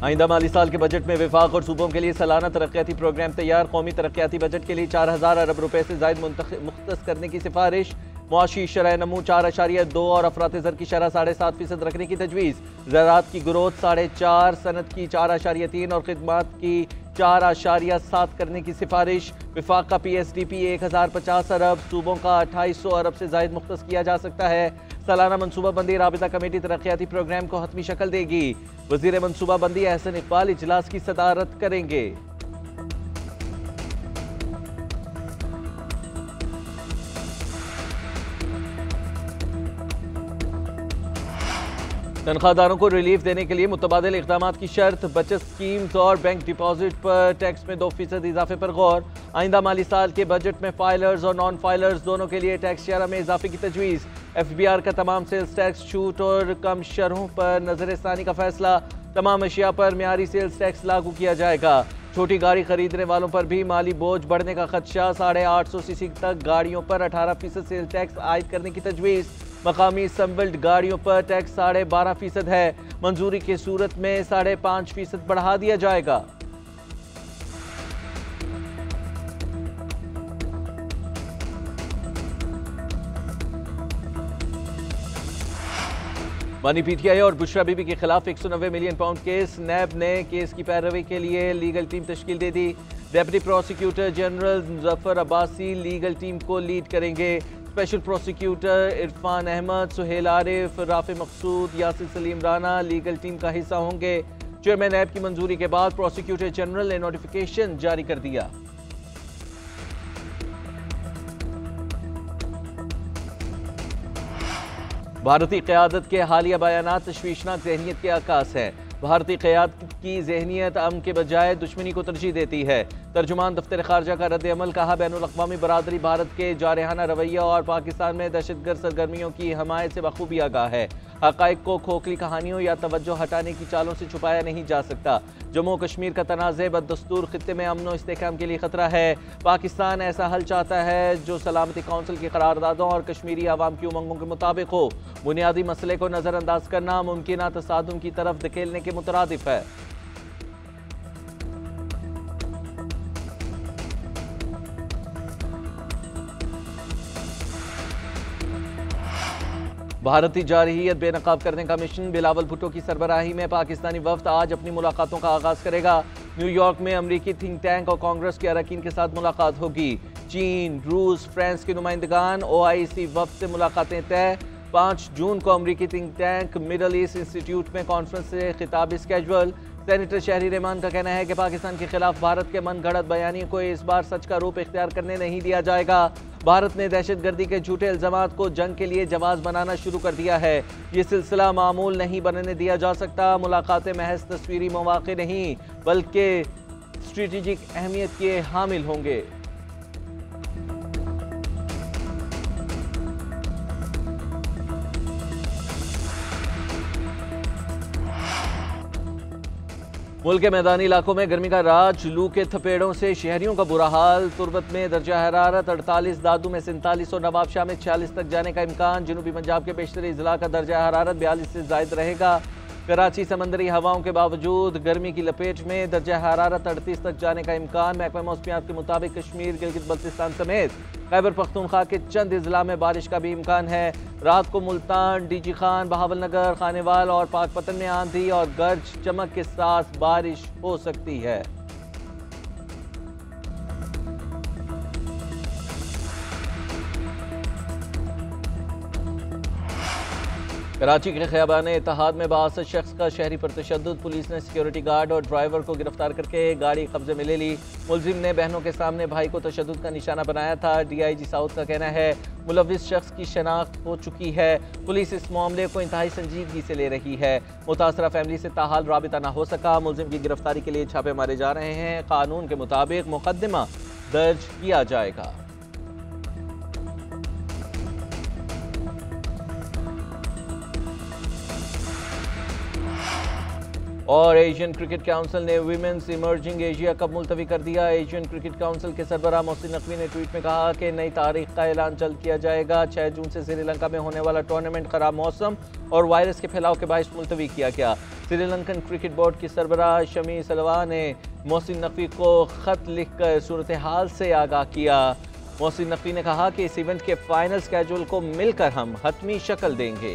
आइंदा माली साल के बजट में विफाक और सूबों के लिए सालाना तरक्याती प्रोग्राम तैयार। कौमी तरक्याती बजट के लिए 4000 अरब रुपए से ज़ायद मुख्तस करने की सिफारिश। मुआशी शरह नमू 4.2 और अफरात ज़र की शरह 7.5% रखने की तजवीज़। ज़राअत की ग्रोथ 4.5, सनत की 4.3 और खिदमात की 4.7 करने की सिफारिश। विफाक का PSDP 1050 अरब, सूबों का 2800 अरब से ज़ायद मुख्तस किया जा सकता है। सालाना मनसूबाबंदी राबिता कमेटी तरक्याती प्रोग्राम को हतमी शक्ल देगी। वज़ीर मनसूबाबंदी अहसन इकबाल इजलास की सदारत करेंगे। तनख्वाहदारों को रिलीफ देने के लिए मुतबादिल इक़दाम की शर्त। बचत स्कीम्स और बैंक डिपॉजिट पर टैक्स में 2% इजाफे पर गौर। आइंदा माली साल के बजट में फाइलर्स और नॉन फाइलर्स दोनों के लिए टैक्स शरह में इजाफे की तजवीज़। FBR का तमाम सेल्स टैक्स छूट और कम शरहों पर नजरसानी का फैसला। तमाम अशिया पर मियारी सेल्स टैक्स लागू किया जाएगा। छोटी गाड़ी खरीदने वालों पर भी माली बोझ बढ़ने का खदशा। 850 सीसी तक गाड़ियों पर 18% सेल्स टैक्स आयद करने की तजवीज़। मकामी संबल्ड गाड़ियों पर टैक्स 12.5% है। मंजूरी की सूरत में 5.5% बढ़ा दिया जाएगा। बानी PTI और बुशरा बीबी के खिलाफ 190 मिलियन पाउंड केस। नैब ने केस की पैरवी के लिए लीगल टीम तश्कील दे दी। Deputy prosecutor general Muzaffar Abbasi legal team को लीड करेंगे। Special prosecutor Irfan Ahmad, Suhail Arif, Rafay Maqsood, Yasir Saleem Rana legal team का हिस्सा होंगे। चेयरमैन नैब की मंजूरी के बाद प्रोसिक्यूटर जनरल ने नोटिफिकेशन जारी कर दिया। भारतीय क़यादत के हालिया बयानात तशवीशनाक जहनीत के अक्कास हैं। भारतीय क़यादत की जहनीत अमन के बजाय दुश्मनी को तरजीह देती है। तर्जुमान दफ्तर खारजा का रद्द अमल। कहा, बैनुल-अक़वामी बरादरी भारत के जारहाना रवैया और पाकिस्तान में दहशतगर्द सरगर्मियों की हमायत से बखूबी आगाह है। हक़ाइक़ को खोखली कहानियों या तवज्जो हटाने की चालों से छुपाया नहीं जा सकता। जम्मू कश्मीर का तनाज़े बदस्तूर खित्ते में अमन और इस्तेहकाम के लिए खतरा है। पाकिस्तान ऐसा हल चाहता है जो सलामती कौंसिल की करारदादों और कश्मीरी आवाम की उमंगों के मुताबिक हो। बुनियादी मसले को नज़रअंदाज करना मुमकिन तसादुम की तरफ धकेलने के मुतरादिफ है। भारतीय जारहियत बेनकाब करने का मिशन। बिलावल भुट्टो की सरबराही में पाकिस्तानी वफ्द आज अपनी मुलाकातों का आगाज करेगा। न्यूयॉर्क में अमरीकी थिंक टैंक और कांग्रेस के अरकान के साथ मुलाकात होगी। चीन, रूस, फ्रांस के नुमाइंदगान OIC वफ्द से मुलाकातें तय। 5 जून को अमरीकी think tank middle east institute में कॉन्फ्रेंस से खिताब स्केजुअल। सेनेटर शहरी रहमान का कहना है कि पाकिस्तान के खिलाफ भारत के मन गढ़ंत बयानी को इस बार सच का रूप इख्तियार करने नहीं दिया जाएगा। भारत ने दहशतगर्दी के झूठे इल्जामात को जंग के लिए जवाब बनाना शुरू कर दिया है। ये सिलसिला मामूल नहीं बनने दिया जा सकता। मुलाकातें महज तस्वीरी मौक़े नहीं बल्कि स्ट्रेटेजिक अहमियत के हामिल होंगे। मुल्क के मैदानी इलाकों में गर्मी का राज। लू के थपेड़ों से शहरियों का बुरा हाल। तुर्बत में दर्जा हरारत 48, दादू में 47 और नवाबशाह में 46 तक जाने का इम्कान। जनूबी पंजाब के बेशतर इजला का दर्जा हरारत 42 से ज़ायद रहेगा। कराची समंदरी हवाओं के बावजूद गर्मी की लपेट में दर्जा हरारत 38 तक जाने का इम्कान। महकमा मौसमियात के मुताबिक कश्मीर, गिलगित बल्तिस्तान समेत खैबर पख्तूनख्वा के चंद अजला में बारिश का भी इम्कान है। रात को मुल्तान, DG खान, बहावलनगर, खानेवाल और पाकपतन में आंधी और गर्ज चमक के साथ बारिश हो सकती है। कराची के खियाबान इत्तेहाद में बासठ शख्स का शहरी पर तशद्दुद। पुलिस ने सिक्योरिटी गार्ड और ड्राइवर को गिरफ्तार करके गाड़ी कब्जे में ले ली। मुलजिम ने बहनों के सामने भाई को तशद्दुद का निशाना बनाया था। DIG साउथ का कहना है मुलविस शख्स की शनाख्त हो चुकी है। पुलिस इस मामले को इंतहाई संजीदगी से ले रही है। मुतासरा फैमिली से ताहाल राबिता न हो सका। मुलजिम की गिरफ्तारी के लिए छापे मारे जा रहे हैं। कानून के मुताबिक मुकदमा दर्ज किया जाएगा। और एशियन क्रिकेट काउंसिल ने वीमेंस इमर्जिंग एशिया कप मुलतवी कर दिया। एशियन क्रिकेट काउंसिल के सरबराह मोहसिन नकवी ने ट्वीट में कहा कि नई तारीख का ऐलान जल्द किया जाएगा। 6 जून से श्रीलंका में होने वाला टूर्नामेंट खराब मौसम और वायरस के फैलाव के बायस मुलतवी किया गया। श्रीलंकन क्रिकेट बोर्ड की सरबराह शमी सलवा ने मोहसिन नकवी को खत लिखकर सूरत हाल से आगाह किया। मोहसिन नकवी ने कहा कि इस इवेंट के फाइनल स्केड्यूल को मिलकर हम हतमी शक्ल देंगे।